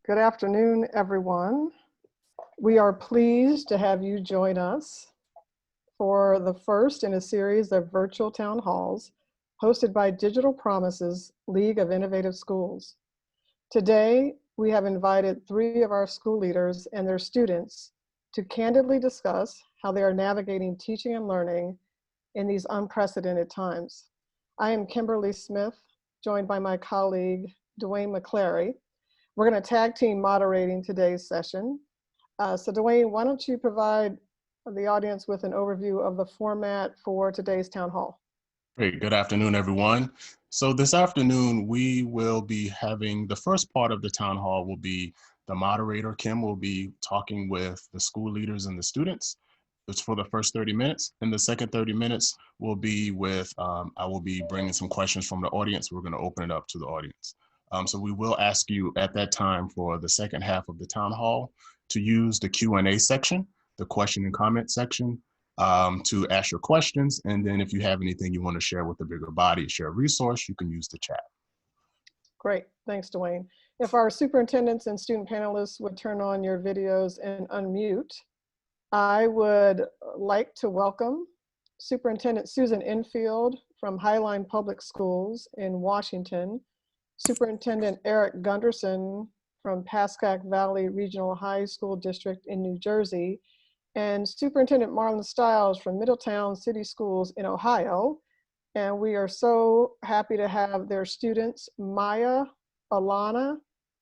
Good afternoon, everyone. We are pleased to have you join us for the first in a series of virtual town halls hosted by Digital Promises League of Innovative Schools. Today, we have invited 3 of our school leaders and their students to candidly discuss how they are navigating teaching and learning in these unprecedented times. I am Kimberly Smith, joined by my colleague, Dwayne McClary. We're going to tag team moderating today's session. So Dwayne, why don't you provide the audience with an overview of the format for today's town hall? Great, good afternoon, everyone. So this afternoon, we will be having the first part of the town hall will be the moderator, Kim, will be talking with the school leaders and the students. It's for the first 30 minutes. And the second 30 minutes will be with, I will be bringing some questions from the audience. We're going to open it up to the audience. So we will ask you at that time for the second half of the town hall to use the Q&A section, the question and comment section, to ask your questions. And then if you have anything you want to share with the bigger body, share a resource, you can use the chat. Great, thanks, Dwayne. If our superintendents and student panelists would turn on your videos and unmute, I would like to welcome Superintendent Susan Enfield from Highline Public Schools in Washington, Superintendent Erik Gundersen from Pascack Valley Regional High School District in New Jersey, and Superintendent Marlon Stiles from Middletown City Schools in Ohio. And we are so happy to have their students, Maya, Alaunna,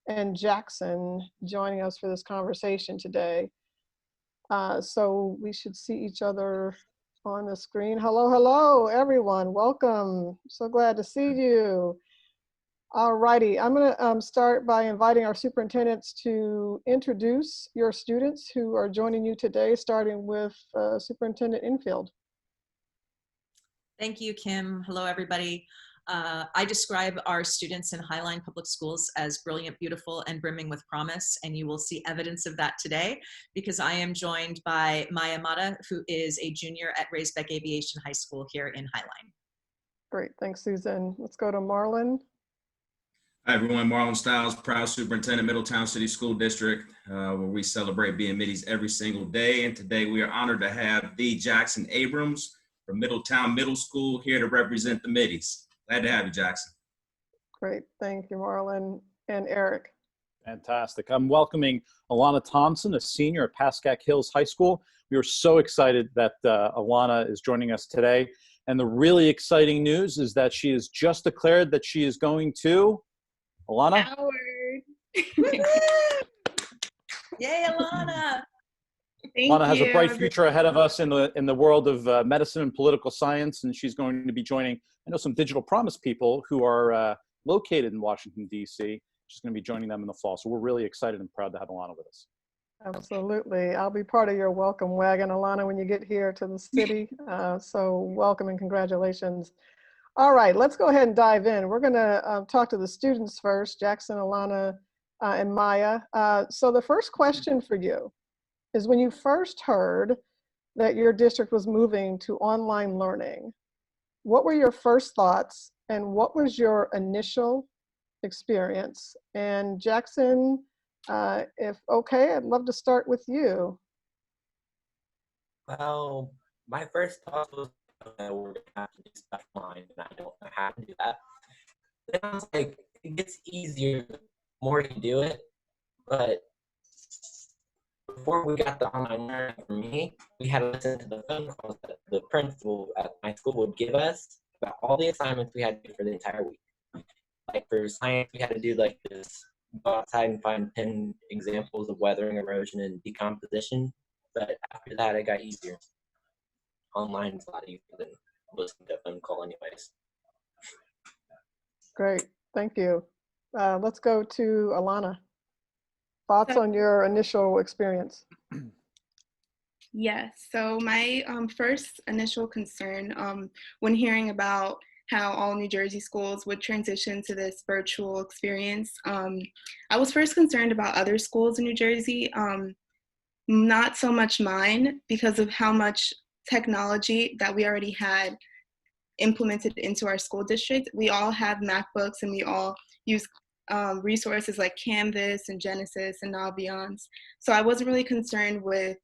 and Jackson, joining us for this conversation today. So we should see each other on the screen. Hello, hello, everyone. Welcome. So glad to see you. All righty, I'm going to start by inviting our superintendents to introduce your students who are joining you today, starting with Superintendent Infield. Thank you, Kim. Hello, everybody. I describe our students in Highline Public Schools as brilliant, beautiful, and brimming with promise, and you will see evidence of that today because I am joined by Matta, who is a junior at Aviation High School here in Highline. Great, thanks, Susan. Let's go to Marlon. Hi everyone, Marlon Stiles, proud superintendent, Middletown City School District, where we celebrate being Middies every single day. And today we are honored to have the Jackson Abrams from Middletown Middle School here to represent the Middies. Glad to have you, Jackson. Great, thank you, Marlon. And Erik. Fantastic. I'm welcoming Ilana Thompson, a senior at Pascack Hills High School. We are so excited that Ilana is joining us today. And the really exciting news is that she has just declared that she is going to Alaunna? Yay, Alaunna! Alaunna has a bright future ahead of us in the world of medicine and political science, and she's going to be joining, I know, some Digital Promise people who are located in Washington, D.C. She's going to be joining them in the fall. So we're really excited and proud to have Alaunna with us. Absolutely. I'll be part of your welcome wagon, Alaunna, when you get here to the city. So welcome and congratulations. All right, let's go ahead and dive in. We're going to talk to the students first, Jackson, Ilana, and Maya. So the first question for you is, when you first heard that your district was moving to online learning, what were your first thoughts and what was your initial experience? And Jackson, if okay, I'd love to start with you. Well, my first thought was that we're gonna have to do stuff online, and I don't know how to do that. Then I was like, it gets easier the more you do it. But before we got the online learning, for me, we had to listen to the phone calls that the principal at my school would give us about all the assignments we had to do for the entire week. Like for science, we had to do like this, go outside and find 10 examples of weathering, erosion, and decomposition. But after that, it got easier. Online is a lot easier than listening to a phone call anyways. Great, thank you. Let's go to Ilana. Thoughts on your initial experience? Yes, so my first initial concern when hearing about how all New Jersey schools would transition to this virtual experience, I was first concerned about other schools in New Jersey, not so much mine, because of how much technology that we already had implemented into our school district. We all have MacBooks and we all use resources like Canvas and Genesis and Naviance. So I wasn't really concerned with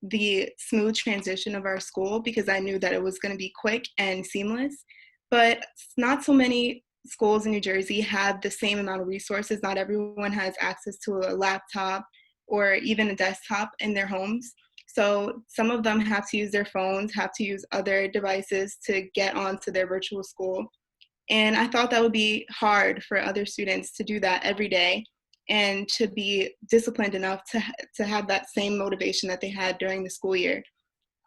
the smooth transition of our school because I knew that it was going to be quick and seamless. But not so many schools in New Jersey have the same amount of resources. Not everyone has access to a laptop or even a desktop in their homes. So some of them have to use their phones, have to use other devices to get onto their virtual school. And I thought that would be hard for other students to do that every day and to be disciplined enough to have that same motivation that they had during the school year.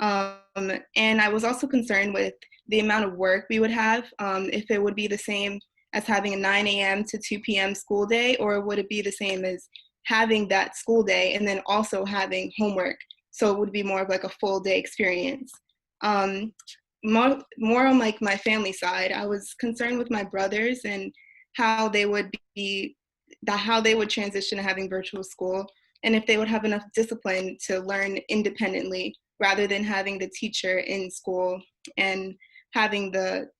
And I was also concerned with the amount of work we would have, if it would be the same as having a 9 a.m. to 2 p.m. school day, or would it be the same as having that school day and then also having homework? So it would be more of like a full day experience. More on like my family side, I was concerned with my brothers and how they would transition to having virtual school, and if they would have enough discipline to learn independently rather than having the teacher in school and having the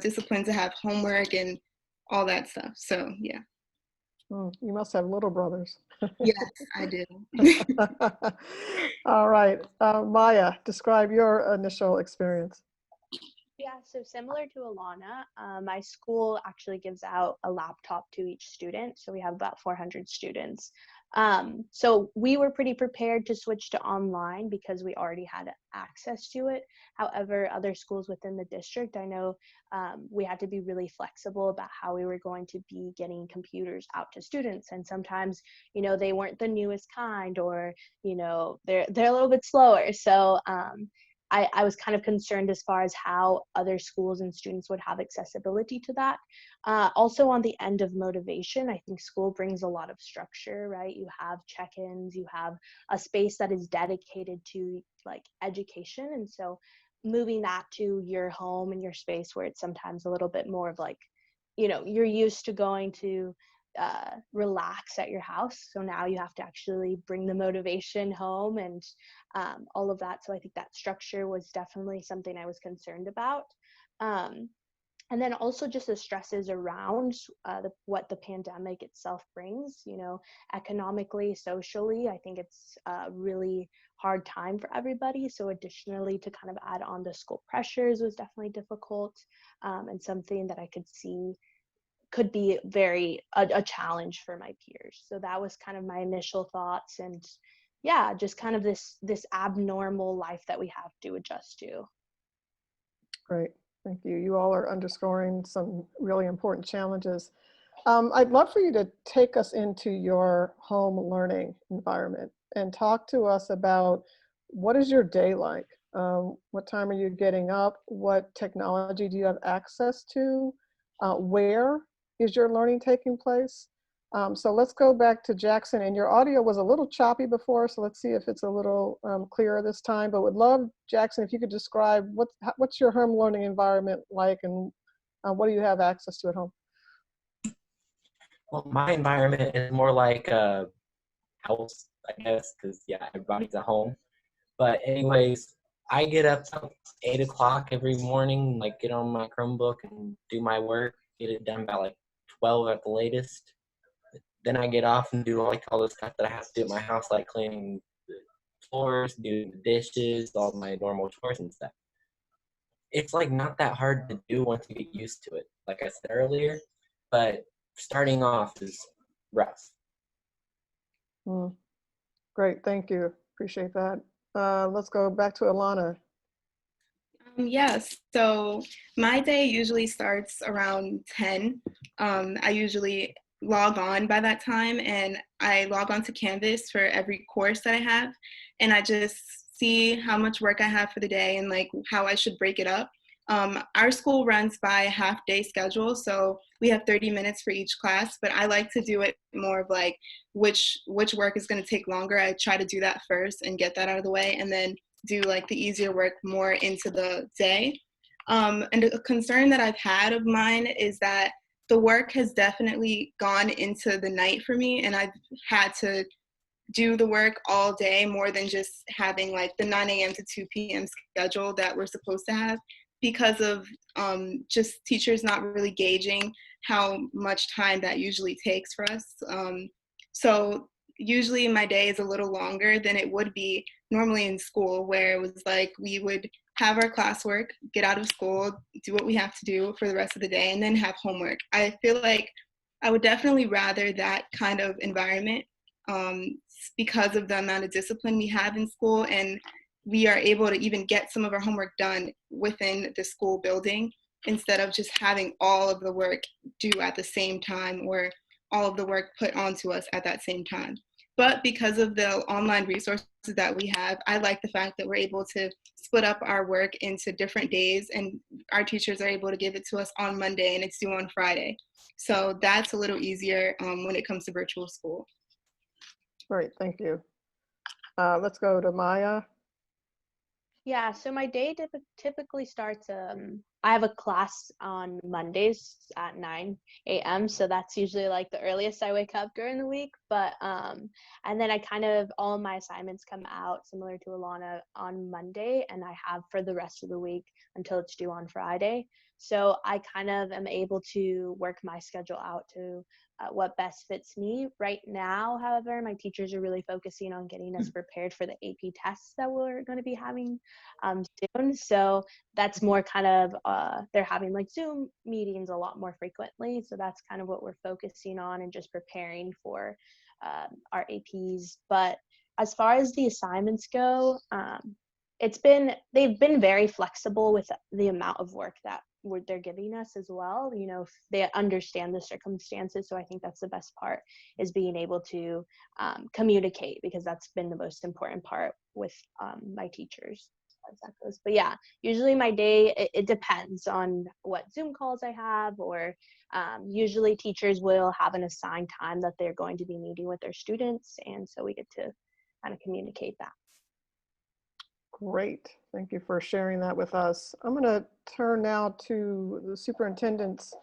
discipline to have homework and all that stuff. So yeah. You must have little brothers. Yes, I do. All right, Maya, describe your initial experience. Yeah, so similar to Alaunna, my school actually gives out a laptop to each student. So we have about 400 students. So we were pretty prepared to switch to online because we already had access to it. However, other schools within the district, I know we had to be really flexible about how we were going to be getting computers out to students. And sometimes, you know, they weren't the newest kind, or, you know, they're a little bit slower. So I was kind of concerned as far as how other schools and students would have accessibility to that. Also on the end of motivation, I think school brings a lot of structure, right? You have check-ins, you have a space that is dedicated to like education. And so moving that to your home and your space where it's sometimes a little bit more of like, you know, you're used to going to relax at your house. So now you have to actually bring the motivation home and all of that. So I think that structure was definitely something I was concerned about. And then also just the stresses around what the pandemic itself brings, you know, economically, socially. I think it's a really hard time for everybody. So additionally, to kind of add on the school pressures was definitely difficult, and something that I could see could be a challenge for my peers. So that was kind of my initial thoughts, and yeah, just kind of this abnormal life that we have to adjust to. Great, thank you. You all are underscoring some really important challenges. I'd love for you to take us into your home learning environment and talk to us about what is your day like? What time are you getting up? What technology do you have access to? Where is your learning taking place? So let's go back to Jackson, and your audio was a little choppy before, so let's see if it's a little clearer this time, but would love, Jackson, if you could describe what's your home learning environment like, and what do you have access to at home? Well, my environment is more like a house, I guess, because yeah, everybody's at home. But anyways, I get up at 8 o'clock every morning, like get on my Chromebook and do my work, get it done by like 12 at the latest. Then I get off and do all the stuff that I have to do at my house, like cleaning the floors, doing the dishes, all my normal chores and stuff. It's like not that hard to do once you get used to it, like I said earlier, but starting off is rough. Great, thank you. Appreciate that. Let's go back to Ilana. Yes, so my day usually starts around 10. I usually log on by that time, and I log on to Canvas for every course that I have, and I just see how much work I have for the day and like how I should break it up. Our school runs by a half-day schedule, so we have 30 minutes for each class, but I like to do it more of like which work is going to take longer. I try to do that first and get that out of the way, and then do like the easier work more into the day. And a concern that I've had of mine is that the work has definitely gone into the night for me, and I've had to do the work all day more than just having like the 9 a.m. to 2 p.m. schedule that we're supposed to have. because of just teachers not really gauging how much time that usually takes for us. So usually my day is a little longer than it would be normally in school, where it was like we would have our classwork, get out of school, do what we have to do for the rest of the day, and then have homework. I feel like I would definitely rather that kind of environment because of the amount of discipline we have in school, and we are able to even get some of our homework done within the school building instead of just having all of the work due at the same time or all of the work put onto us at that same time. But because of the online resources that we have, I like the fact that we're able to split up our work into different days, and our teachers are able to give it to us on Monday and it's due on Friday. So that's a little easier when it comes to virtual school. Great, thank you. Let's go to Maya. Yeah, so my day typically starts, I have a class on Mondays at 9 a.m. So that's usually like the earliest I wake up during the week. But, and then all of my assignments come out similar to Ilana on Monday, and I have for the rest of the week until it's due on Friday. So I kind of am able to work my schedule out to what best fits me. Right now, however, my teachers are really focusing on getting us prepared for the AP tests that we're going to be having soon. So that's more kind of, they're having like Zoom meetings a lot more frequently. So that's kind of what we're focusing on and just preparing for our APs. But as far as the assignments go, they've been very flexible with the amount of work that they're giving us as well. You know, they understand the circumstances. So I think that's the best part, is being able to communicate, because that's been the most important part with my teachers as that goes. But yeah, usually my day, it depends on what Zoom calls I have, or usually teachers will have an assigned time that they're going to be meeting with their students. And so we get to kind of communicate that. Great, thank you for sharing that with us. I'm going to turn now to the superintendents.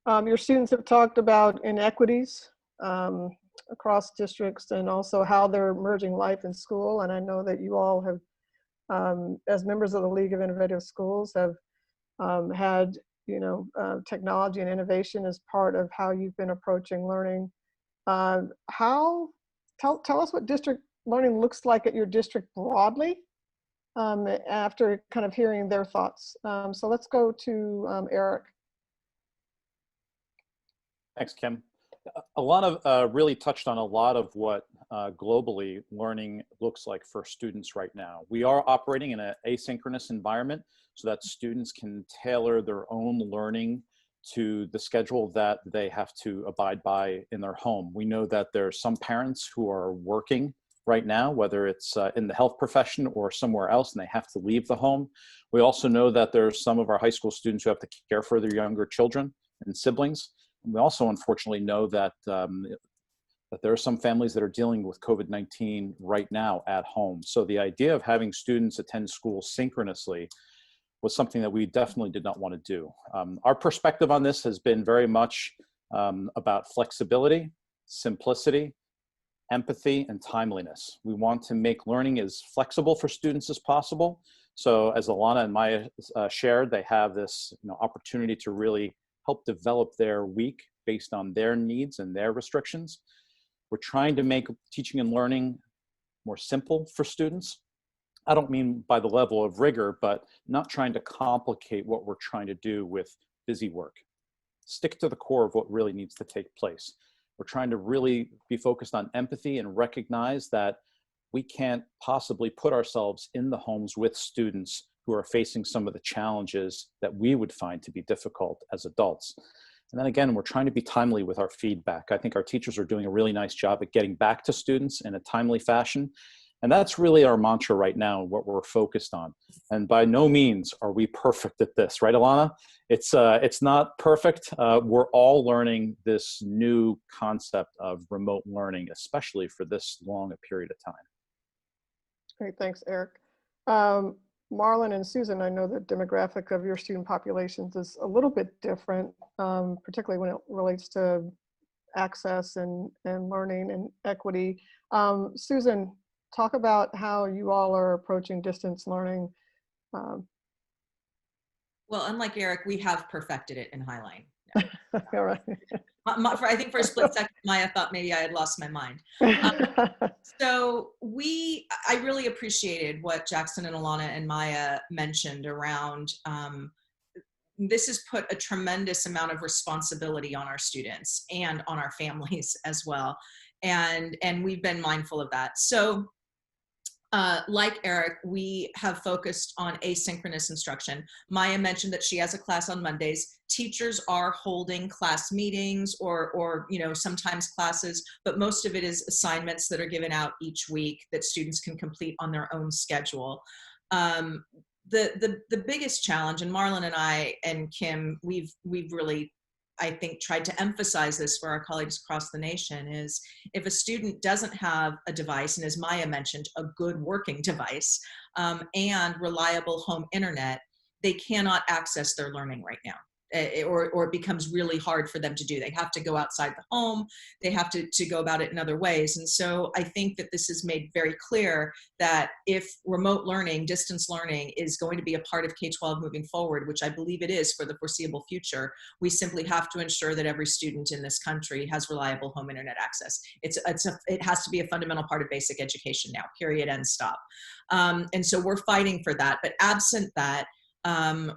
Your students have talked about inequities across districts, and also how they're merging life and school. And I know that you all have, as members of the League of Innovative Schools, have had, technology and innovation as part of how you've been approaching learning. Tell us what district learning looks like at your district broadly, after kind of hearing their thoughts. So let's go to Erik. Thanks, Kim. Alaunna really touched on a lot of what globally learning looks like for students right now. We are operating in an asynchronous environment so that students can tailor their own learning to the schedule that they have to abide by in their home. We know that there are some parents who are working right now, whether it's in the health profession or somewhere else, and they have to leave the home. We also know that there are some of our high school students who have to care for their younger children and siblings. And we also unfortunately know that, that there are some families that are dealing with COVID-19 right now at home. So the idea of having students attend school synchronously was something that we definitely did not want to do. Our perspective on this has been very much about flexibility, simplicity, empathy, and timeliness. We want to make learning as flexible for students as possible. So as Ilana and Maya shared, they have this opportunity to really help develop their week based on their needs and their restrictions. We're trying to make teaching and learning more simple for students. I don't mean by the level of rigor, but not trying to complicate what we're trying to do with busy work. Stick to the core of what really needs to take place. We're trying to really be focused on empathy and recognize that we can't possibly put ourselves in the homes with students who are facing some of the challenges that we would find to be difficult as adults. And then again, we're trying to be timely with our feedback. I think our teachers are doing a really nice job at getting back to students in a timely fashion. And that's really our mantra right now, what we're focused on. And by no means are we perfect at this, right, Ilana? It's not perfect. We're all learning this new concept of remote learning, especially for this long a period of time. Great, thanks, Erik. Marlon and Susan, I know the demographic of your student populations is a little bit different, particularly when it relates to access and learning and equity. Susan, talk about how you all are approaching distance learning. Well, unlike Erik, we have perfected it in Highline. All right. I think for a split second, Maya thought maybe I had lost my mind. So I really appreciated what Jackson and Ilana and Maya mentioned around this has put a tremendous amount of responsibility on our students and on our families as well. And we've been mindful of that. So like Erik, we have focused on asynchronous instruction. Maya mentioned that she has a class on Mondays. Teachers are holding class meetings or sometimes classes, but most of it is assignments that are given out each week that students can complete on their own schedule. The biggest challenge, and Marlon and I and Kim, we've really, I think, tried to emphasize this for our colleagues across the nation, is if a student doesn't have a device, and as Maya mentioned, a good working device and reliable home internet, they cannot access their learning right now. Or it becomes really hard for them to do. They have to go outside the home. They have to go about it in other ways. And so I think that this is made very clear that if remote learning, distance learning is going to be a part of K-12 moving forward, which I believe it is for the foreseeable future, we simply have to ensure that every student in this country has reliable home internet access. It has to be a fundamental part of basic education now, period, end stop. And so we're fighting for that. But absent that,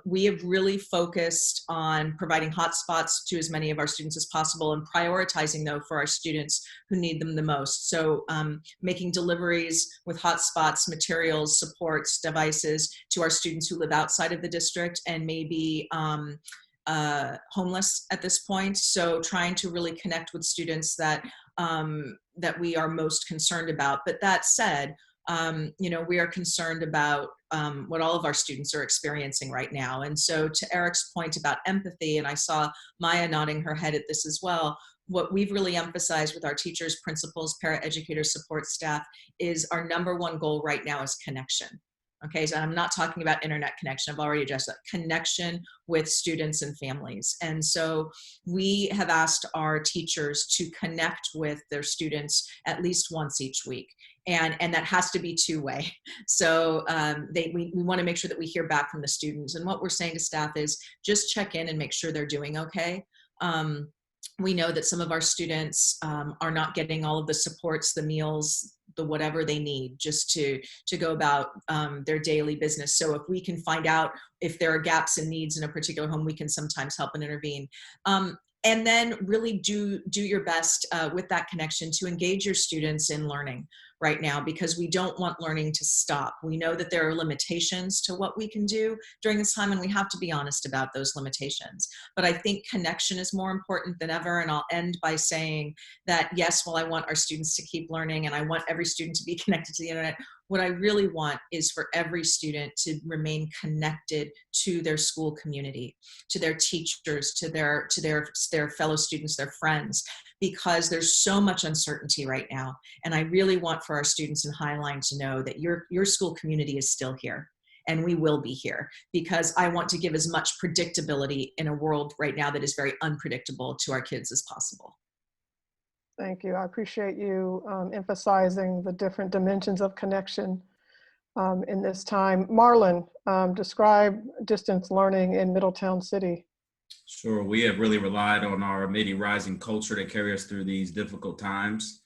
we have really focused on providing hotspots to as many of our students as possible and prioritizing though for our students who need them the most. So making deliveries with hotspots, materials, supports, devices to our students who live outside of the district and maybe homeless at this point. So trying to really connect with students that we are most concerned about. But that said, we are concerned about what all of our students are experiencing right now. And so to Erik's point about empathy, and I saw Maya nodding her head at this as well, what we've really emphasized with our teachers, principals, paraeducators, support staff is our #1 goal right now is connection. Okay, so I'm not talking about internet connection. I've already addressed that. Connection with students and families. And so we have asked our teachers to connect with their students at least once each week. And that has to be two-way. So we want to make sure that we hear back from the students. And what we're saying to staff is just check in and make sure they're doing okay. We know that some of our students are not getting all of the supports, the meals, the whatever they need just to go about their daily business. So if we can find out if there are gaps and needs in a particular home, we can sometimes help and intervene. And then really do your best with that connection to engage your students in learning right now, because we don't want learning to stop. We know that there are limitations to what we can do during this time, and we have to be honest about those limitations. But I think connection is more important than ever, and I'll end by saying that, yes, while I want our students to keep learning and I want every student to be connected to the internet, what I really want is for every student to remain connected to their school community, to their teachers, to their fellow students, their friends, because there's so much uncertainty right now. And I really want for our students in Highline to know that your school community is still here, and we will be here, because I want to give as much predictability in a world right now that is very unpredictable to our kids as possible. Thank you. I appreciate you emphasizing the different dimensions of connection in this time. Marlon, describe distance learning in Middletown City. Sure. We have really relied on our Midi Rising culture to carry us through these difficult times.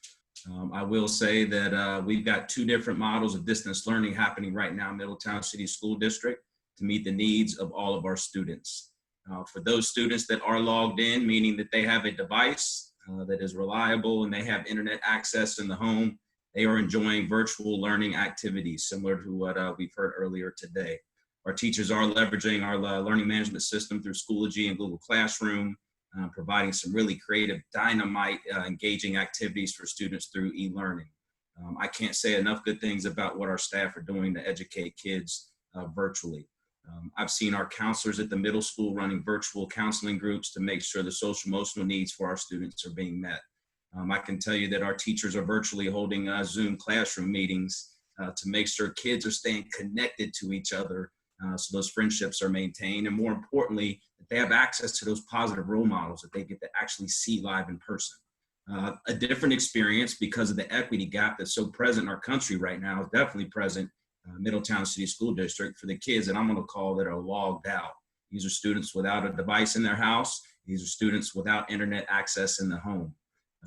I will say that we've got 2 different models of distance learning happening right now in Middletown City School District to meet the needs of all of our students. For those students that are logged in, meaning that they have a device that is reliable and they have internet access in the home, they are enjoying virtual learning activities similar to what we've heard earlier today. Our teachers are leveraging our learning management system through Schoology and Google Classroom, providing some really creative, dynamite, engaging activities for students through e-learning. I can't say enough good things about what our staff are doing to educate kids virtually. I've seen our counselors at the middle school running virtual counseling groups to make sure the social emotional needs for our students are being met. I can tell you that our teachers are virtually holding Zoom classroom meetings to make sure kids are staying connected to each other so those friendships are maintained, and more importantly, that they have access to those positive role models that they get to actually see live in person. A different experience because of the equity gap that's so present in our country right now is definitely present Middletown City School District for the kids that I'm going to call that are logged out, These are students without a device in their house. These are students without internet access in the home.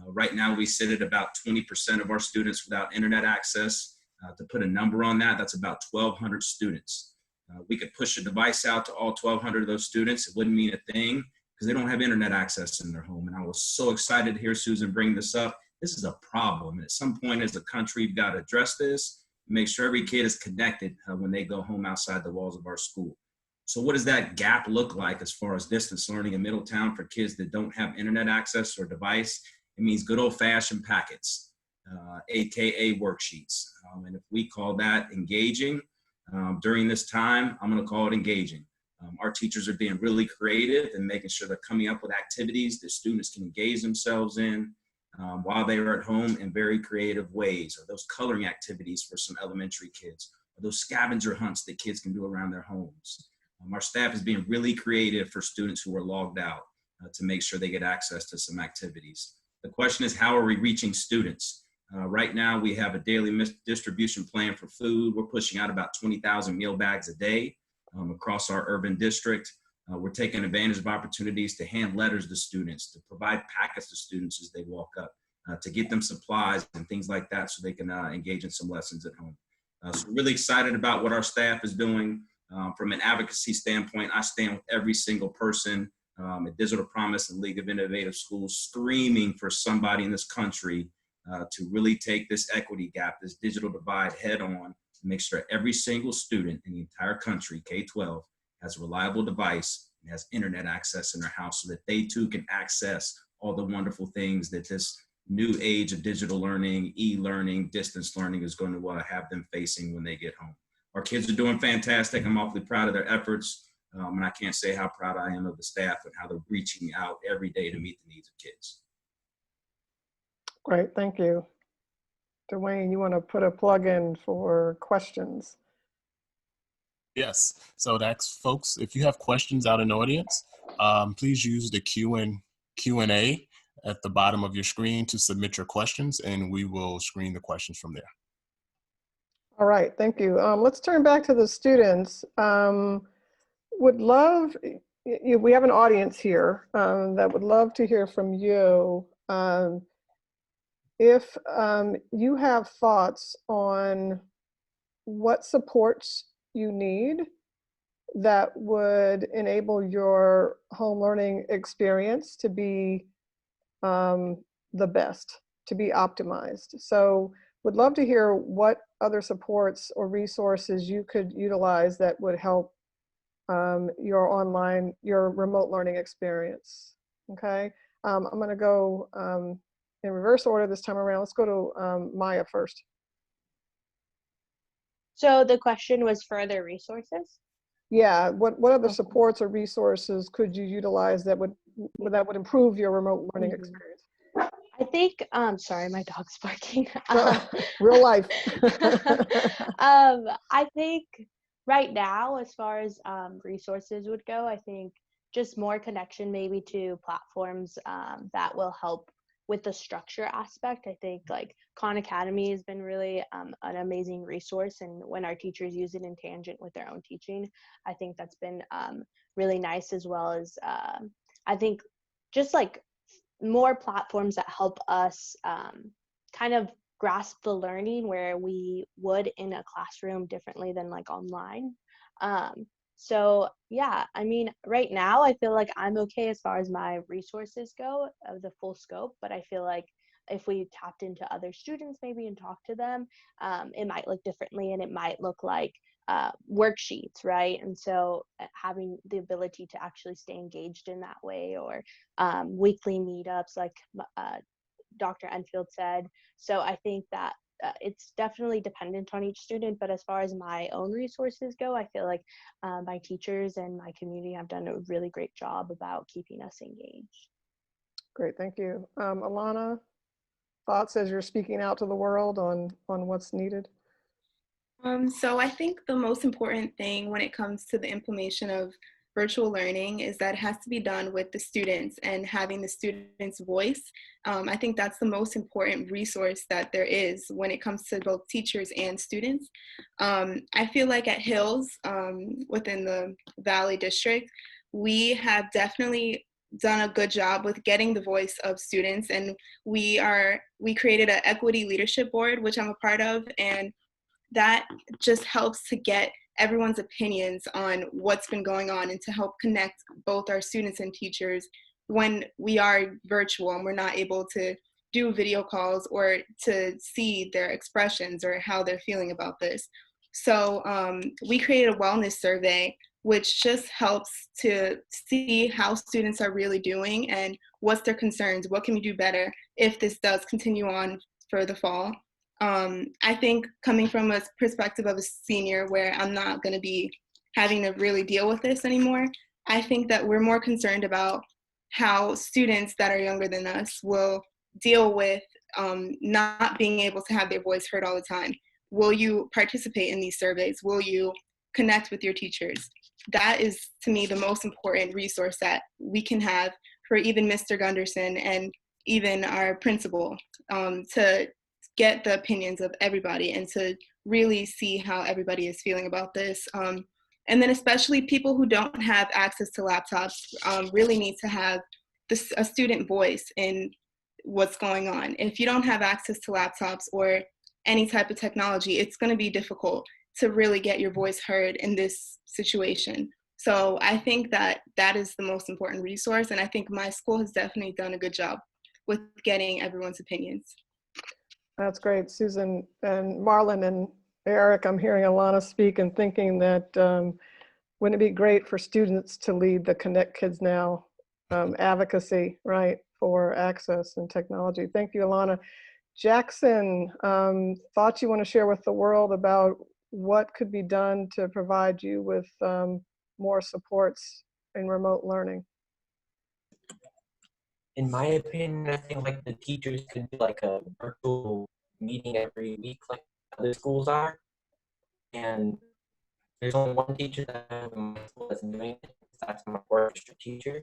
Right now, we sit at about 20% of our students without internet access. To put a number on that, that's about 1,200 students. We could push a device out to all 1,200 of those students. It wouldn't mean a thing because they don't have internet access in their home. And I was so excited to hear Susan bring this up. This is a problem. And at some point as a country, we've got to address this, make sure every kid is connected when they go home outside the walls of our school. So what does that gap look like as far as distance learning in Middletown for kids that don't have internet access or device? It means good old-fashioned packets, AKA worksheets. And if we call that engaging, during this time, I'm gonna call it engaging. Our teachers are being really creative and making sure they're coming up with activities that students can engage themselves in while they are at home in very creative ways, or those coloring activities for some elementary kids, or those scavenger hunts that kids can do around their homes. Our staff is being really creative for students who are logged out to make sure they get access to some activities. The question is, how are we reaching students? Right now, we have a daily distribution plan for food. We're pushing out about 20,000 meal bags a day across our urban district. We're taking advantage of opportunities to hand letters to students, to provide packets to students as they walk up, to get them supplies and things like that so they can engage in some lessons at home. So we're really excited about what our staff is doing. From an advocacy standpoint, I stand with every single person at Digital Promise and League of Innovative Schools screaming for somebody in this country to really take this equity gap, this digital divide head on, and make sure every single student in the entire country, K-12, has a reliable device and has internet access in their house so that they too can access all the wonderful things that this new age of digital learning, e-learning, distance learning is going to have them facing when they get home. Our kids are doing fantastic. I'm awfully proud of their efforts. And I can't say how proud I am of the staff and how they're reaching out every day to meet the needs of kids. Great, thank you. Dwayne, you want to put a plug in for questions? Yes, so that's folks, if you have questions out in the audience, please use the Q&A at the bottom of your screen to submit your questions, and we will screen the questions from there. All right, thank you. Let's turn back to the students. Would love, we have an audience here that would love to hear from you. If you have thoughts on what supports you need that would enable your home learning experience to be the best, to be optimized. So would love to hear what other supports or resources you could utilize that would help your remote learning experience. Okay, I'm gonna go in reverse order this time around. Let's go to Maya first. So the question was further resources? Yeah, what other supports or resources could you utilize that would improve your remote learning experience? I think, sorry, my dog's barking. Real life. I think right now, as far as resources would go, I think just more connection maybe to platforms that will help with the structure aspect. I think like Khan Academy has been really an amazing resource, and when our teachers use it in tangent with their own teaching, I think that's been really nice, as well as I think just like more platforms that help us kind of grasp the learning where we would in a classroom differently than like online. So yeah, I mean, right now I feel like I'm okay as far as my resources go of the full scope, but I feel like if we tapped into other students maybe and talked to them, it might look differently, and it might look like worksheets, right? And so having the ability to actually stay engaged in that way, or weekly meetups like Dr. Enfield said. So I think that it's definitely dependent on each student, but as far as my own resources go, I feel like my teachers and my community have done a really great job about keeping us engaged. Great, thank you. Ilana, thoughts as you're speaking out to the world on what's needed? So I think the most important thing when it comes to the implementation of virtual learning is that it has to be done with the students and having the students' voice. I think that's the most important resource that there is when it comes to both teachers and students. I feel like at Hills, within the Valley District, we have definitely done a good job with getting the voice of students, and we created an equity leadership board, which I'm a part of, and that just helps to get everyone's opinions on what's been going on and to help connect both our students and teachers when we are virtual and we're not able to do video calls or to see their expressions or how they're feeling about this. So we created a wellness survey, which just helps to see how students are really doing and what's their concerns, what can we do better if this does continue on for the fall. I think coming from a perspective of a senior where I'm not going to be having to really deal with this anymore, I think that we're more concerned about how students that are younger than us will deal with not being able to have their voice heard all the time. Will you participate in these surveys? Will you connect with your teachers? That is, to me, the most important resource that we can have for even Mr. Gundersen and even our principal, to get the opinions of everybody and to really see how everybody is feeling about this. And then especially people who don't have access to laptops really need to have a student voice in what's going on. If you don't have access to laptops or any type of technology, it's going to be difficult to really get your voice heard in this situation. So I think that that is the most important resource, and I think my school has definitely done a good job with getting everyone's opinions. That's great, Susan and Marlon and Erik. I'm hearing Ilana speak and thinking that wouldn't it be great for students to lead the Connect Kids Now advocacy, right, for access and technology. Thank you, Ilana. Jackson, thoughts you want to share with the world about what could be done to provide you with more supports in remote learning? In my opinion, I think like the teachers could do like a virtual meeting every week like other schools are. And there's only one teacher that I have in my school that's doing it. That's my orchestra teacher.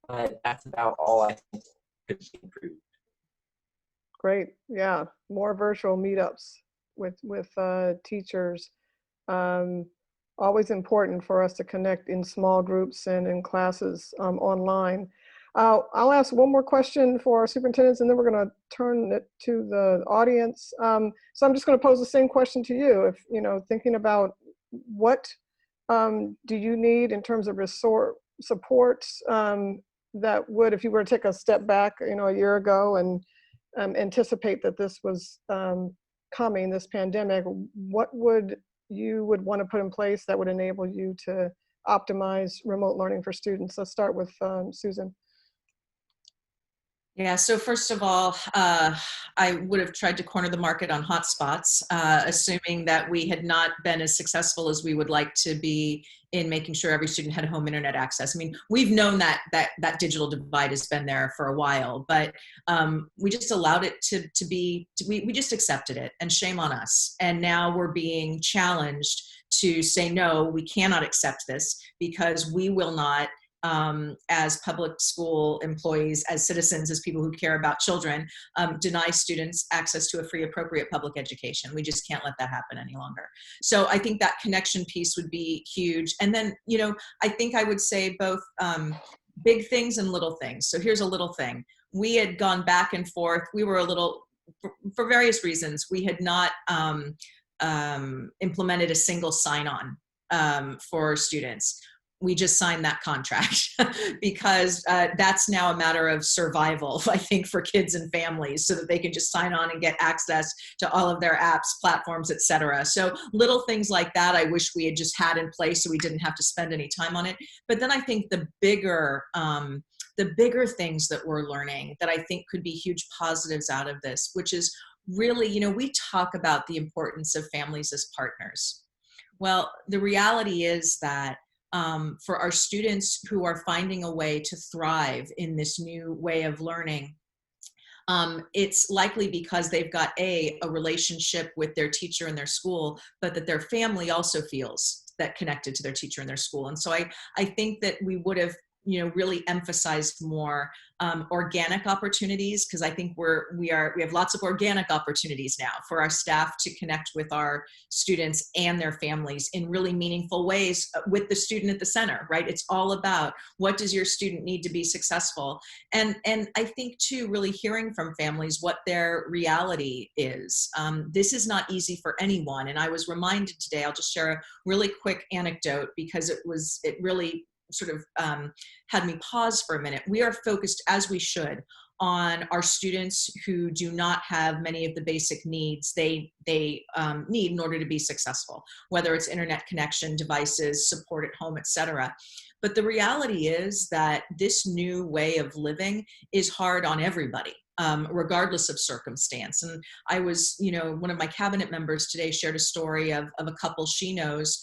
But that's about all I think could be improved. Great, yeah, more virtual meetups with teachers. Always important for us to connect in small groups and in classes online. I'll ask one more question for our superintendents, and then we're going to turn it to the audience. So I'm just going to pose the same question to you. If thinking about what do you need in terms of supports that would, if you were to take a step back, a year ago and anticipate that this was coming, this pandemic, what would you want to put in place that would enable you to optimize remote learning for students? Let's start with Susan. Yeah, so first of all, I would have tried to corner the market on hotspots, assuming that we had not been as successful as we would like to be in making sure every student had home internet access. I mean, we've known that digital divide has been there for a while, but we just allowed it to be, we just accepted it, and shame on us. And now we're being challenged to say, no, we cannot accept this because we will not, as public school employees, as citizens, as people who care about children, deny students access to a free, appropriate public education. We just can't let that happen any longer. So I think that connection piece would be huge. And then, I think I would say both big things and little things. So here's a little thing. We had gone back and forth. We were a little, for various reasons, we had not implemented a single sign-on for students. We just signed that contract because that's now a matter of survival, I think, for kids and families, so that they can just sign on and get access to all of their apps, platforms, et cetera. So little things like that I wish we had just had in place so we didn't have to spend any time on it. But then I think the bigger things that we're learning that I think could be huge positives out of this, which is really, we talk about the importance of families as partners. Well, the reality is that for our students who are finding a way to thrive in this new way of learning, it's likely because they've got a relationship with their teacher in their school, but that their family also feels that connected to their teacher in their school. And so I think that we would have really emphasized more organic opportunities, because I think we have lots of organic opportunities now for our staff to connect with our students and their families in really meaningful ways with the student at the center, right? It's all about what does your student need to be successful, and I think too, really hearing from families what their reality is. This is not easy for anyone, and I was reminded today. I'll just share a really quick anecdote because it really sort of had me pause for a minute. We are focused, as we should, on our students who do not have many of the basic needs they need in order to be successful, whether it's internet connection, devices, support at home, etc. But the reality is that this new way of living is hard on everybody, regardless of circumstance. And I was, one of my cabinet members today shared a story of a couple she knows,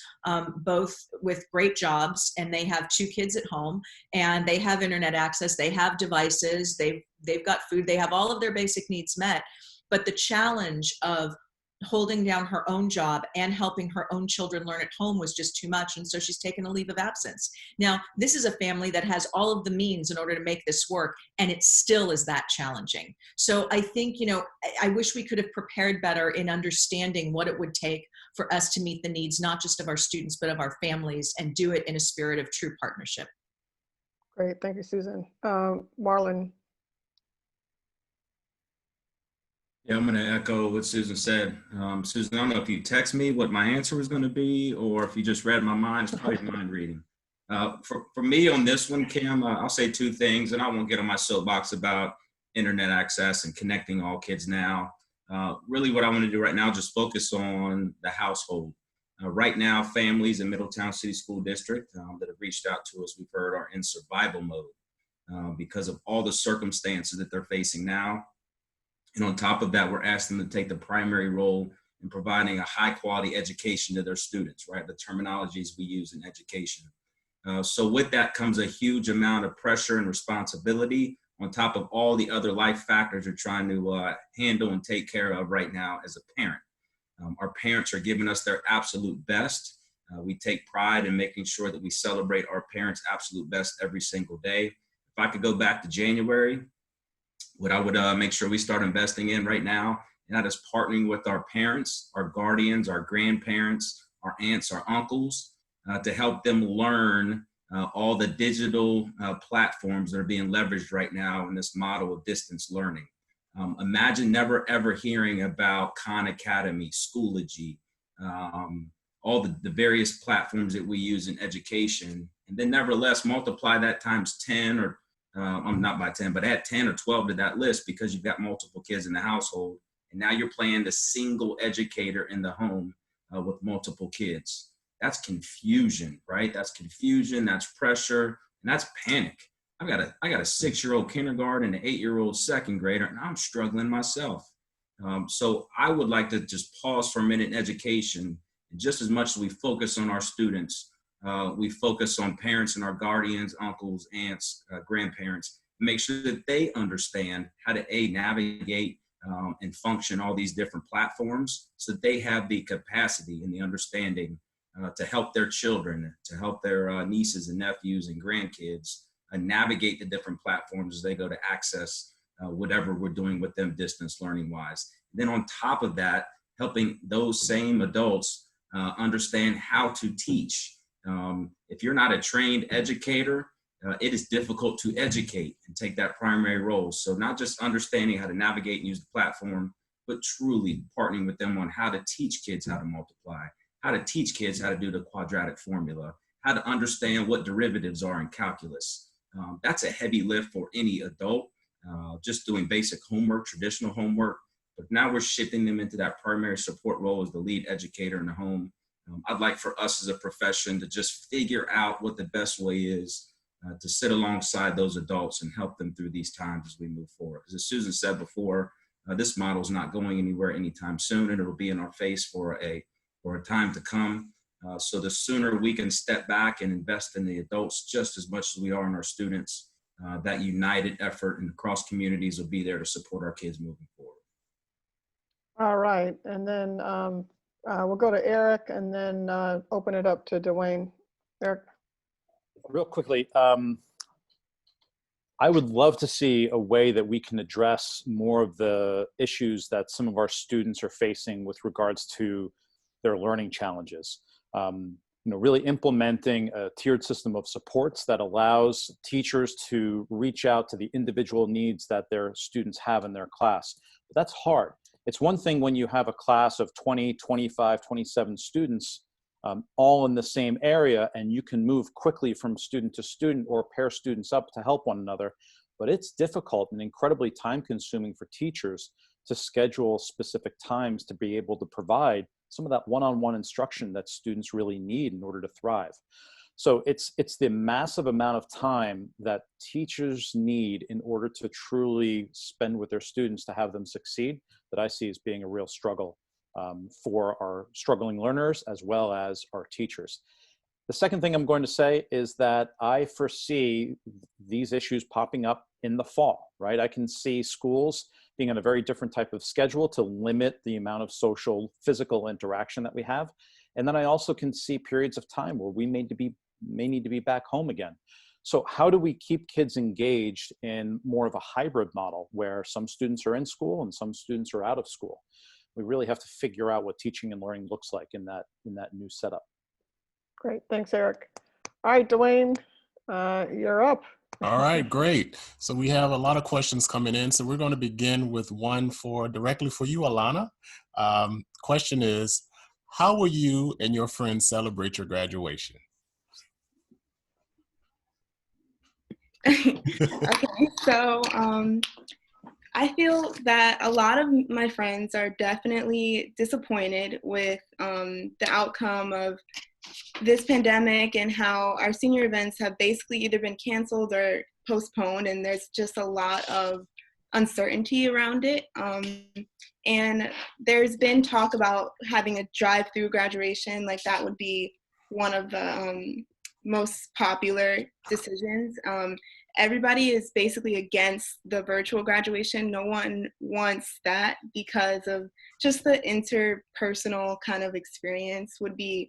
both with great jobs, and they have 2 kids at home, and they have internet access, they have devices, they've got food, they have all of their basic needs met. But the challenge of holding down her own job and helping her own children learn at home was just too much. And so she's taken a leave of absence. Now, this is a family that has all of the means in order to make this work, and it still is that challenging. So I think, I wish we could have prepared better in understanding what it would take for us to meet the needs, not just of our students, but of our families, and do it in a spirit of true partnership. Great, thank you, Susan. Marlon. Yeah, I'm going to echo what Susan said. Susan, I don't know if you text me what my answer was going to be, or if you just read my mind. It's probably mind reading. For me on this one, Kim, I'll say 2 things, and I won't get on my soapbox about internet access and connecting all kids now. Really what I want to do right now is just focus on the household. Right now, families in Middletown City School District that have reached out to us, we've heard, are in survival mode because of all the circumstances that they're facing now. And on top of that, we're asking them to take the primary role in providing a high quality education to their students, right? The terminologies we use in education. So with that comes a huge amount of pressure and responsibility on top of all the other life factors you're trying to handle and take care of right now as a parent. Our parents are giving us their absolute best. We take pride in making sure that we celebrate our parents' absolute best every single day. If I could go back to January, what I would make sure we start investing in right now, and that is partnering with our parents, our guardians, our grandparents, our aunts, our uncles, to help them learn all the digital platforms that are being leveraged right now in this model of distance learning. Imagine never ever hearing about Khan Academy, Schoology, all the various platforms that we use in education, and then nevertheless multiply that times 10 or I'm not by 10, but add 10 or 12 to that list because you've got multiple kids in the household. And now you're playing the single educator in the home with multiple kids. That's confusion, right? That's confusion, that's pressure, and that's panic. I got a 6-year-old kindergarten and an 8-year-old second grader, and I'm struggling myself. So I would like to just pause for a minute in education. And just as much as we focus on our students, we focus on parents and our guardians, uncles, aunts, grandparents, make sure that they understand how to navigate and function all these different platforms so that they have the capacity and the understanding to help their children, to help their nieces and nephews and grandkids navigate the different platforms as they go to access whatever we're doing with them distance learning wise. And then on top of that, helping those same adults understand how to teach. If you're not a trained educator, it is difficult to educate and take that primary role. So not just understanding how to navigate and use the platform, but truly partnering with them on how to teach kids how to multiply, how to teach kids how to do the quadratic formula, how to understand what derivatives are in calculus. That's a heavy lift for any adult, just doing basic homework, traditional homework. But now we're shifting them into that primary support role as the lead educator in the home. I'd like for us as a profession to just figure out what the best way is to sit alongside those adults and help them through these times as we move forward. Because as Susan said before, this model is not going anywhere anytime soon, and it'll be in our face for a time to come. So the sooner we can step back and invest in the adults just as much as we are in our students, that united effort and across communities will be there to support our kids moving forward. All right, and then we'll go to Erik and then open it up to Dwayne. Erik. Real quickly, I would love to see a way that we can address more of the issues that some of our students are facing with regards to their learning challenges. Really implementing a tiered system of supports that allows teachers to reach out to the individual needs that their students have in their class. But that's hard. It's one thing when you have a class of 20, 25, 27 students all in the same area, and you can move quickly from student to student or pair students up to help one another. But it's difficult and incredibly time consuming for teachers to schedule specific times to be able to provide some of that one-on-one instruction that students really need in order to thrive. So it's the massive amount of time that teachers need in order to truly spend with their students to have them succeed that I see as being a real struggle for our struggling learners as well as our teachers. The second thing I'm going to say is that I foresee these issues popping up in the fall, right? I can see schools being on a very different type of schedule to limit the amount of social, physical interaction that we have. And then I also can see periods of time where we may need to be back home again. So how do we keep kids engaged in more of a hybrid model where some students are in school and some students are out of school? We really have to figure out what teaching and learning looks like in that new setup. Great, thanks, Erik. All right, Dwayne, you're up. All right, great. So we have a lot of questions coming in. So we're going to begin with one directly for you, Ilana. Question is, how will you and your friends celebrate your graduation? Okay, so I feel that a lot of my friends are definitely disappointed with the outcome of this pandemic and how our senior events have basically either been canceled or postponed, and there's just a lot of uncertainty around it. And there's been talk about having a drive-through graduation, like that would be one of the most popular decisions. Everybody is basically against the virtual graduation. No one wants that because of just the interpersonal kind of experience would be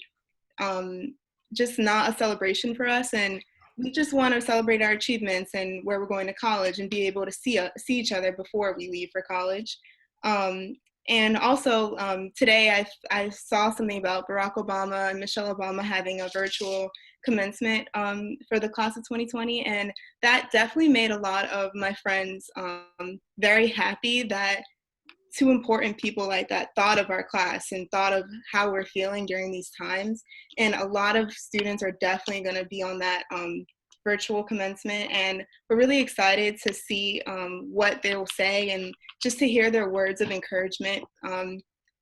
just not a celebration for us. And we just want to celebrate our achievements and where we're going to college and be able to see each other before we leave for college. And also today I saw something about Barack Obama and Michelle Obama having a virtual commencement for the class of 2020, and that definitely made a lot of my friends very happy that two important people like that thought of our class and thought of how we're feeling during these times. And a lot of students are definitely going to be on that virtual commencement, and we're really excited to see what they will say and just to hear their words of encouragement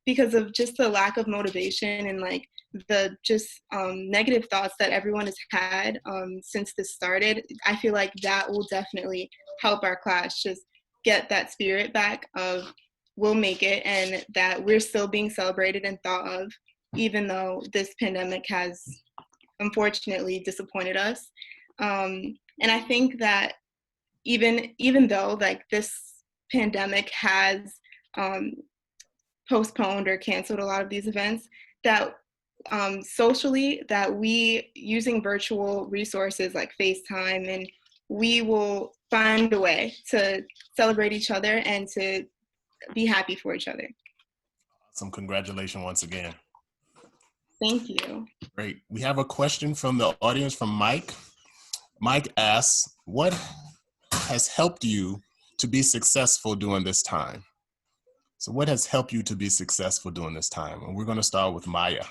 because of just the lack of motivation and like the just negative thoughts that everyone has had since this started. I feel like that will definitely help our class just get that spirit back of we'll make it and that we're still being celebrated and thought of, even though this pandemic has unfortunately disappointed us. And I think that even though like this pandemic has postponed or canceled a lot of these events, that socially that we using virtual resources like FaceTime, and we will find a way to celebrate each other and to be happy for each other. Awesome, congratulations once again. Thank you. Great. We have a question from the audience from Mike. Mike asks, what has helped you to be successful during this time? So what has helped you to be successful during this time? And we're going to start with Maya.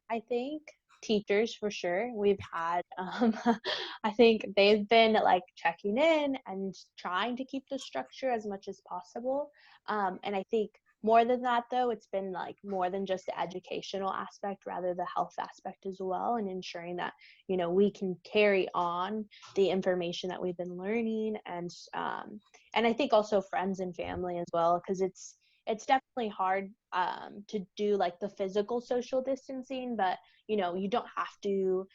I think teachers for sure. We've had, I think they've been like checking in and trying to keep the structure as much as possible. And I think more than that, though, it's been like more than just the educational aspect, rather the health aspect as well, and ensuring that, you know, we can carry on the information that we've been learning, and I think also friends and family as well, because it's definitely hard to do like the physical social distancing, but you know, you don't have to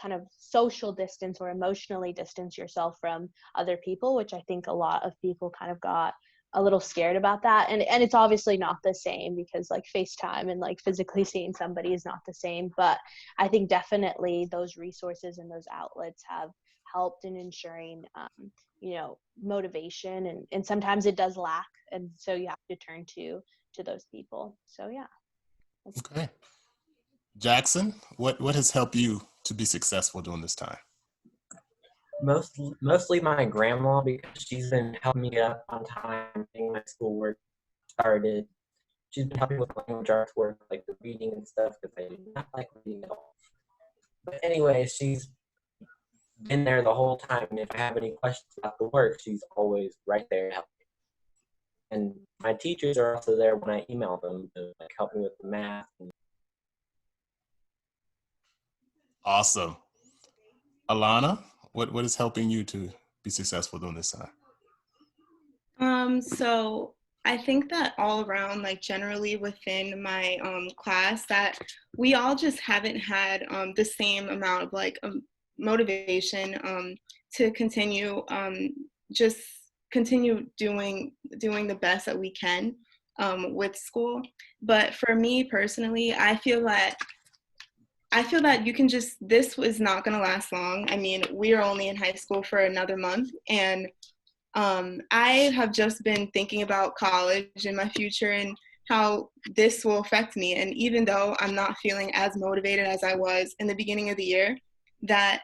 kind of social distance or emotionally distance yourself from other people, which I think a lot of people kind of got a little scared about that. And it's obviously not the same because like FaceTime and like physically seeing somebody is not the same, but I think definitely those resources and those outlets have helped in ensuring, you know, motivation, and sometimes it does lack. And so you have to turn to those people. So yeah. Okay. Jackson, what has helped you to be successful during this time? Mostly my grandma, because she's been helping me get up on time, getting my schoolwork started. She's been helping with language arts work, like the reading and stuff, because I do not like reading at all. But anyway, she's been there the whole time, and if I have any questions about the work, she's always right there to help me. And my teachers are also there when I email them to like help me with the math. Awesome. Ilana, what is helping you to be successful during this time? So I think that all around, like generally within my class, that we all just haven't had the same amount of like motivation to continue just continue doing the best that we can with school. But for me personally, I feel that you can just, this is not going to last long. I mean, we are only in high school for another month, and I have just been thinking about college and my future and how this will affect me. And even though I'm not feeling as motivated as I was in the beginning of the year, that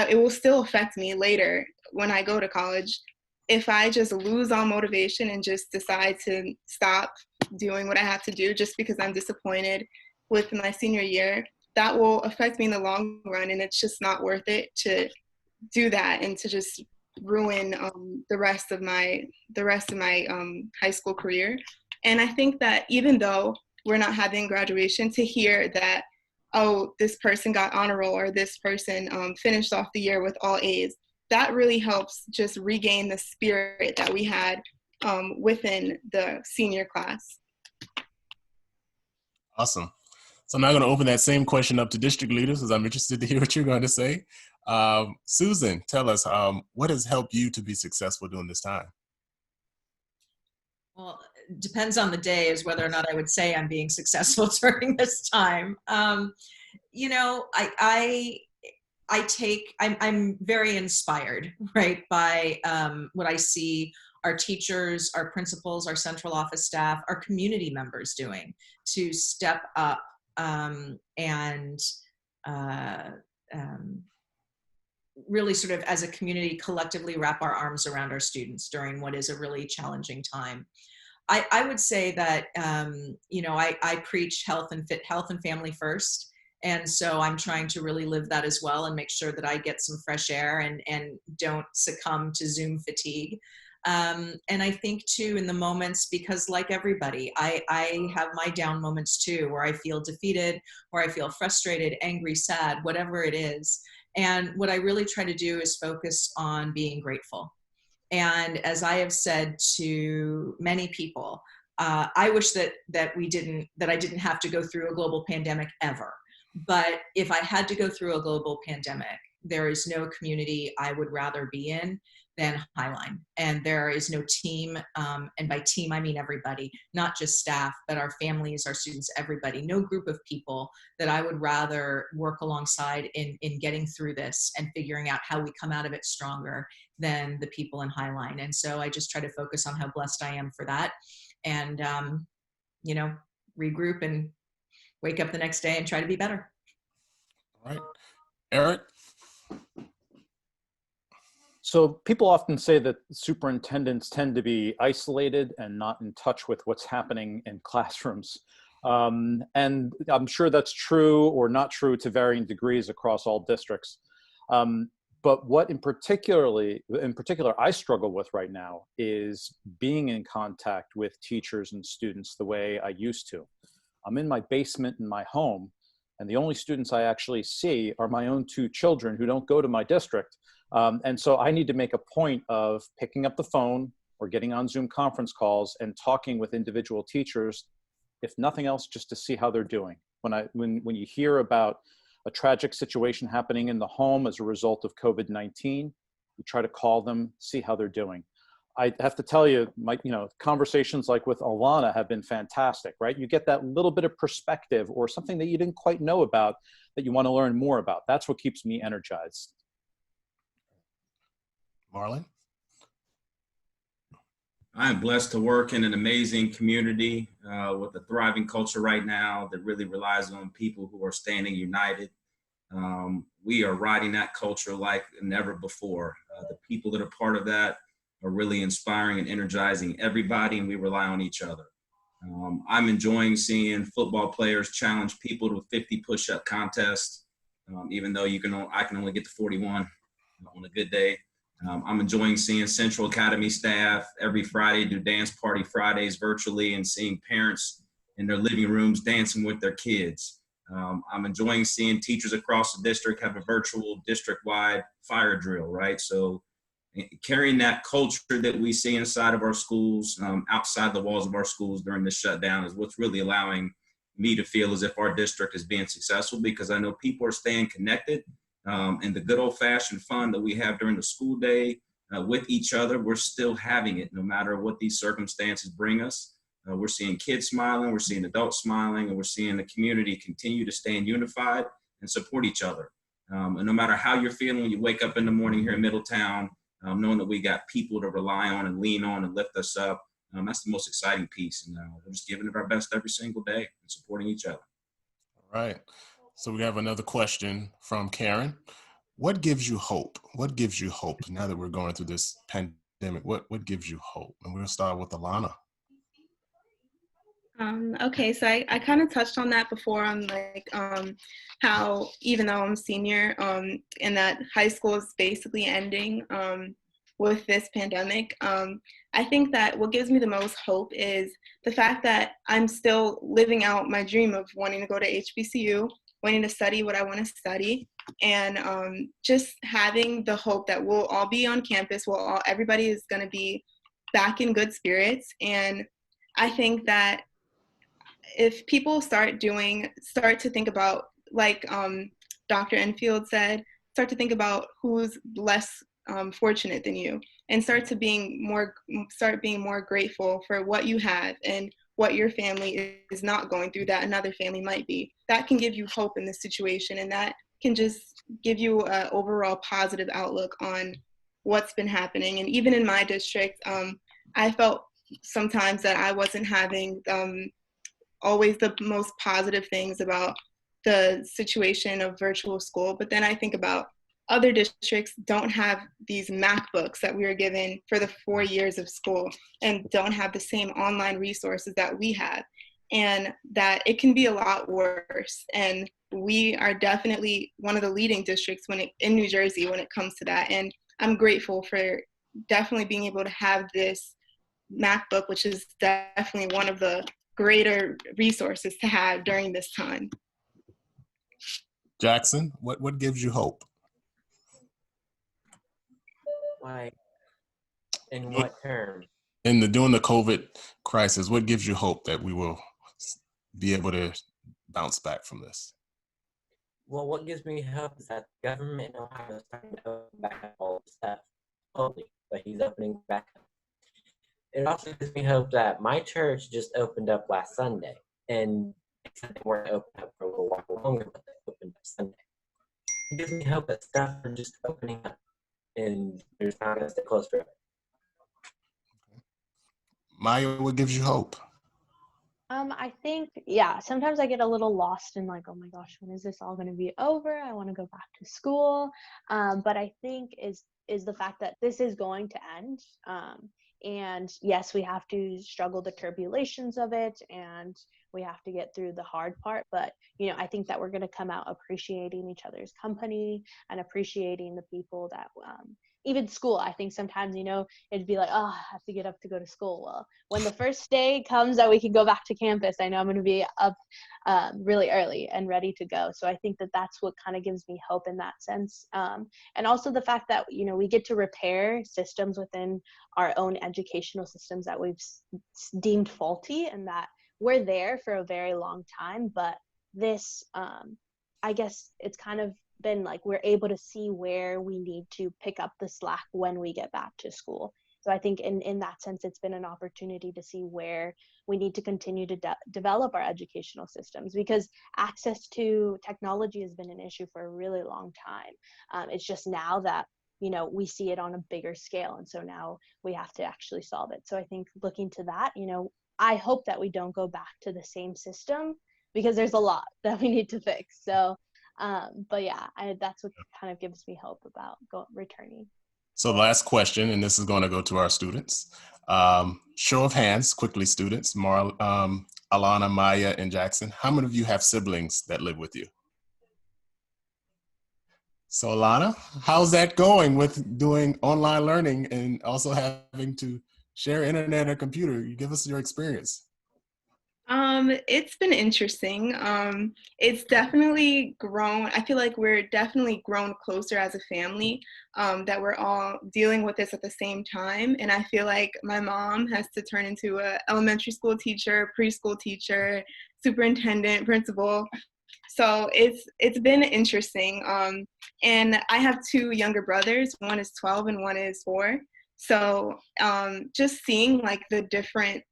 it will still affect me later when I go to college. If I just lose all motivation and just decide to stop doing what I have to do just because I'm disappointed with my senior year, that will affect me in the long run. And it's just not worth it to do that and to just ruin the rest of my high school career. And I think that even though we're not having graduation, to hear that, oh, this person got honor roll or this person finished off the year with all A's, that really helps just regain the spirit that we had within the senior class. Awesome. So I'm now going to open that same question up to district leaders, because I'm interested to hear what you're going to say. Susan, tell us, what has helped you to be successful during this time? Well, it depends on the day as whether or not I would say I'm being successful during this time. You know, I'm very inspired, right, by what I see our teachers, our principals, our central office staff, our community members doing to step up and really sort of as a community collectively wrap our arms around our students during what is a really challenging time. I would say that, you know, I preach health and family first. And so I'm trying to really live that as well and make sure that I get some fresh air and don't succumb to Zoom fatigue. And I think too, in the moments, because like everybody, I have my down moments too, where I feel defeated, where I feel frustrated, angry, sad, whatever it is. And what I really try to do is focus on being grateful. And as I have said to many people, I wish that I didn't have to go through a global pandemic ever. But if I had to go through a global pandemic, there is no community I would rather be in than Highline. And there is no team, and by team, I mean everybody, not just staff, but our families, our students, everybody, no group of people that I would rather work alongside in getting through this and figuring out how we come out of it stronger than the people in Highline. And so I just try to focus on how blessed I am for that, and, you know, regroup and wake up the next day and try to be better. All right. Erik? So people often say that superintendents tend to be isolated and not in touch with what's happening in classrooms. And I'm sure that's true or not true to varying degrees across all districts. But what in particular I struggle with right now is being in contact with teachers and students the way I used to. I'm in my basement in my home, and the only students I actually see are my own 2 children who don't go to my district. And so I need to make a point of picking up the phone or getting on Zoom conference calls and talking with individual teachers, if nothing else, just to see how they're doing. When you hear about a tragic situation happening in the home as a result of COVID-19, you try to call them, see how they're doing. I have to tell you, conversations like with Alaunna have been fantastic, right? You get that little bit of perspective or something that you didn't quite know about that you want to learn more about. That's what keeps me energized. Marlon? I'm blessed to work in an amazing community with a thriving culture right now that really relies on people who are standing united. We are riding that culture like never before. The people that are part of that are really inspiring and energizing everybody, and we rely on each other. I'm enjoying seeing football players challenge people to a 50 push-up contest, even though I can only get to 41 on a good day. I'm enjoying seeing Central Academy staff every Friday do dance party Fridays virtually and seeing parents in their living rooms dancing with their kids. I'm enjoying seeing teachers across the district have a virtual district-wide fire drill, right? So carrying that culture that we see inside of our schools, outside the walls of our schools during this shutdown is what's really allowing me to feel as if our district is being successful, because I know people are staying connected. And the good old-fashioned fun that we have during the school day with each other, we're still having it no matter what these circumstances bring us. We're seeing kids smiling, we're seeing adults smiling, and we're seeing the community continue to stand unified and support each other. And no matter how you're feeling when you wake up in the morning here in Middletown, knowing that we got people to rely on and lean on and lift us up, that's the most exciting piece. And we're just giving it our best every single day and supporting each other. All right. So we have another question from Karen. What gives you hope? What gives you hope now that we're going through this pandemic? What gives you hope? And we'll start with Ilana. Okay, so I kind of touched on that before on like how even though I'm a senior and that high school is basically ending with this pandemic, I think that what gives me the most hope is the fact that I'm still living out my dream of wanting to go to HBCU, wanting to study what I want to study, and just having the hope that we'll all be on campus, everybody is going to be back in good spirits. And I think that if people start to think about, like Dr. Enfield said, start to think about who's less fortunate than you, and start being more grateful for what you have and what your family is not going through that another family might be. That can give you hope in this situation, and that can just give you an overall positive outlook on what's been happening. And even in my district, I felt sometimes that I wasn't having always the most positive things about the situation of virtual school. But then I think about other districts don't have these MacBooks that we were given for the 4 years of school and don't have the same online resources that we have, and that it can be a lot worse. And we are definitely one of the leading districts in New Jersey when it comes to that. And I'm grateful for definitely being able to have this MacBook, which is definitely one of the greater resources to have during this time. Jackson, what gives you hope? Like, in what term? During the COVID crisis, what gives you hope that we will be able to bounce back from this? Well, what gives me hope is that the government in Ohio is starting to open back up all the stuff. Only, but he's opening back up. It also gives me hope that my church just opened up last Sunday, and they said they weren't open up for a little while longer, but they opened up Sunday. It gives me hope that stuff are just opening up, and there's not going to stay closed forever. Maya, what gives you hope? I think, yeah, sometimes I get a little lost in like, oh my gosh, when is this all going to be over? I want to go back to school. But I think is the fact that this is going to end. And yes, we have to struggle the turbulations of it, and we have to get through the hard part. But, I think that we're going to come out appreciating each other's company and appreciating the people that, even school, I think sometimes, it'd be like, oh, I have to get up to go to school. Well, when the first day comes that we can go back to campus, I know I'm going to be up really early and ready to go. So I think that that's what kind of gives me hope in that sense. And also the fact that, we get to repair systems within our own educational systems that we've deemed faulty, and that we're there for a very long time. But this, I guess it's kind of been like we're able to see where we need to pick up the slack when we get back to school. So I think in that sense, it's been an opportunity to see where we need to continue to develop our educational systems, because access to technology has been an issue for a really long time. It's just now that we see it on a bigger scale. And so now we have to actually solve it. So I think looking to that, I hope that we don't go back to the same system, because there's a lot that we need to fix. So, but yeah, that's what kind of gives me hope about returning. So the last question, and this is going to go to our students. Show of hands, quickly, students. Alaunna, Maya, and Jackson. How many of you have siblings that live with you? So Alaunna, how's that going with doing online learning and also having to share internet or computer? You give us your experience. It's been interesting. It's definitely grown. I feel like we're definitely grown closer as a family, that we're all dealing with this at the same time. And I feel like my mom has to turn into an elementary school teacher, preschool teacher, superintendent, principal. So it's been interesting. And I have two younger brothers. One is 12 and one is 4. So just seeing like the different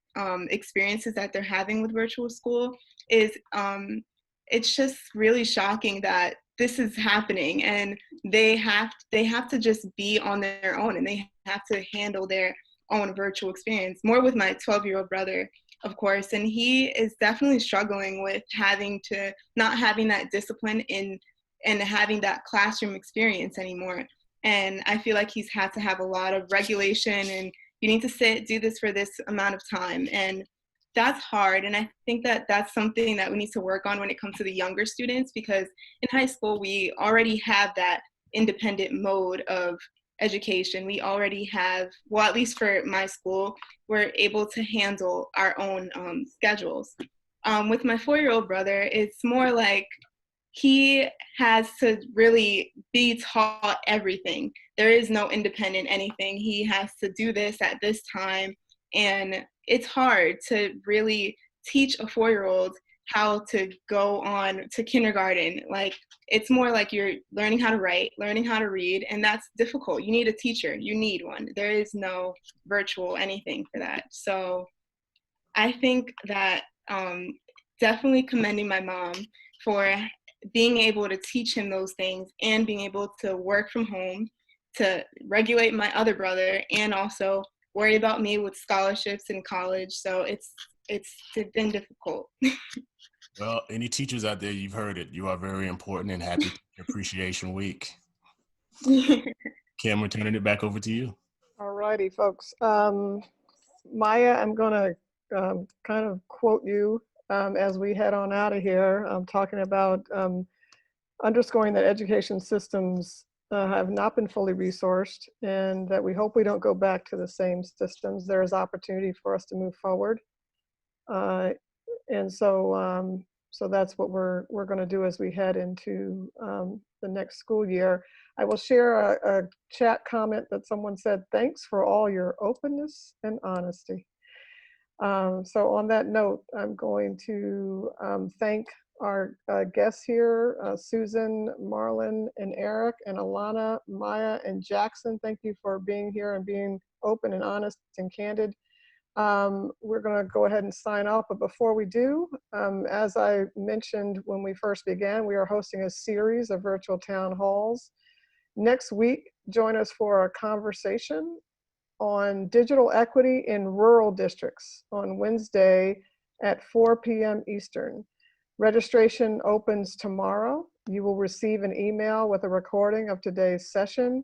experiences that they're having with virtual school is it's just really shocking that this is happening, and they have to just be on their own, and they have to handle their own virtual experience. More with my 12-year-old brother, of course, and he is definitely struggling with not having that discipline and having that classroom experience anymore. And I feel like he's had to have a lot of regulation, and you need to do this for this amount of time. And that's hard. And I think that that's something that we need to work on when it comes to the younger students, because in high school, we already have that independent mode of education. We already have, well, at least for my school, we're able to handle our own schedules. With my 4-year-old brother, it's more like he has to really be taught everything. There is no independent anything. He has to do this at this time. And it's hard to really teach a 4-year-old how to go on to kindergarten. Like, it's more like you're learning how to write, learning how to read, and that's difficult. You need a teacher. You need one. There is no virtual anything for that. So I think that definitely commending my mom for being able to teach him those things and being able to work from home, to regulate my other brother, and also worry about me with scholarships in college. So it's been difficult. Well, any teachers out there, you've heard it. You are very important, and happy Appreciation Week. Kim, we're turning it back over to you. All righty, folks. Maya, I'm going to kind of quote you as we head on out of here. I'm talking about underscoring that education systems have not been fully resourced, and that we hope we don't go back to the same systems. There is opportunity for us to move forward. And so that's what we're going to do as we head into the next school year. I will share a chat comment that someone said, "Thanks for all your openness and honesty." So on that note, I'm going to thank our guests here, Susan, Marlon, and Erik, and Alaunna, Maya, and Jackson. Thank you for being here and being open and honest and candid. We're going to go ahead and sign off, but before we do, as I mentioned when we first began, we are hosting a series of virtual town halls. Next week, join us for a conversation on digital equity in rural districts on Wednesday at 4 p.m. Eastern. Registration opens tomorrow. You will receive an email with a recording of today's session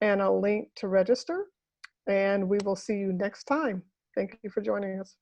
and a link to register, and we will see you next time. Thank you for joining us.